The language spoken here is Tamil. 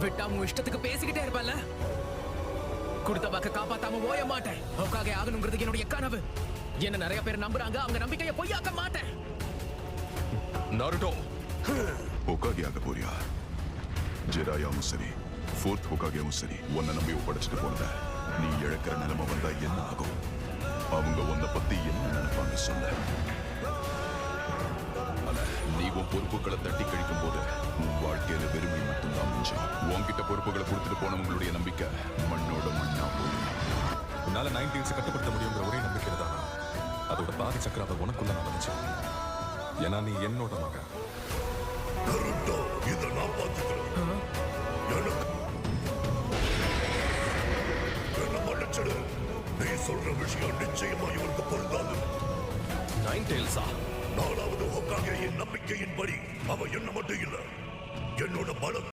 விட்டா உன் இஷ்டத்துக்கு பேசிக்கிட்டே இருப்பல்ல. கொடுத்த வாக்க காப்பாத்தாம ஓய மாட்டேன். ஹோக்காகே ஆகணுங்கிறது என்னுடைய கனவு. என்ன நிறைய பேர் நம்புறாங்க. அவங்க நம்பிக்கையை பொய்யாக்க மாட்டேன். நாருட்டோ, ஹோக்காகே ஆக போறியா? ஜெடாயாவும் சரி, ஃபோர்த் ஹோக்காகேவும் சரி, உன்னை நம்பி ஒப்படைச்சிட்டு போனத நீ இழக்கிற நிலைமை வந்தா என்ன ஆகும்? அவங்க உன்னை பத்தி என்ன நினைப்பாங்க சொல்ல. நீ உன் பொறுப்புகளை தட்டி கழிக்கும் போது உன் வாழ்க்கையில வெறுமை மட்டும்தான் மிஞ்சும். உன்கிட்ட பொறுப்புகளை கொடுத்துட்டு போனவங்களுடைய நம்பிக்கை மண்ணோட மண்ணா போகும். உன்னால 90s கட்டுப்படுத்த முடியுங்கிற ஒரே நம்பிக்கையில தானா அதோட பாதி சக்கராவை உனக்குள்ள நான் வந்துச்சேன். ஏன்னா நீ என்னோட மகன். இதை நான் பார்த்துக்கிறேன். என்ன மன்னிச்சிடு. நீ சொல்ற விஷயம் நிச்சயமா இவருக்கு பொருந்தாது. நைன் டெயில்ஸா? 4வது ஹோக்காகேயின் நம்பிக்கையின்படி அவ என்ன மட்டும் இல்ல, என்னோட பலம்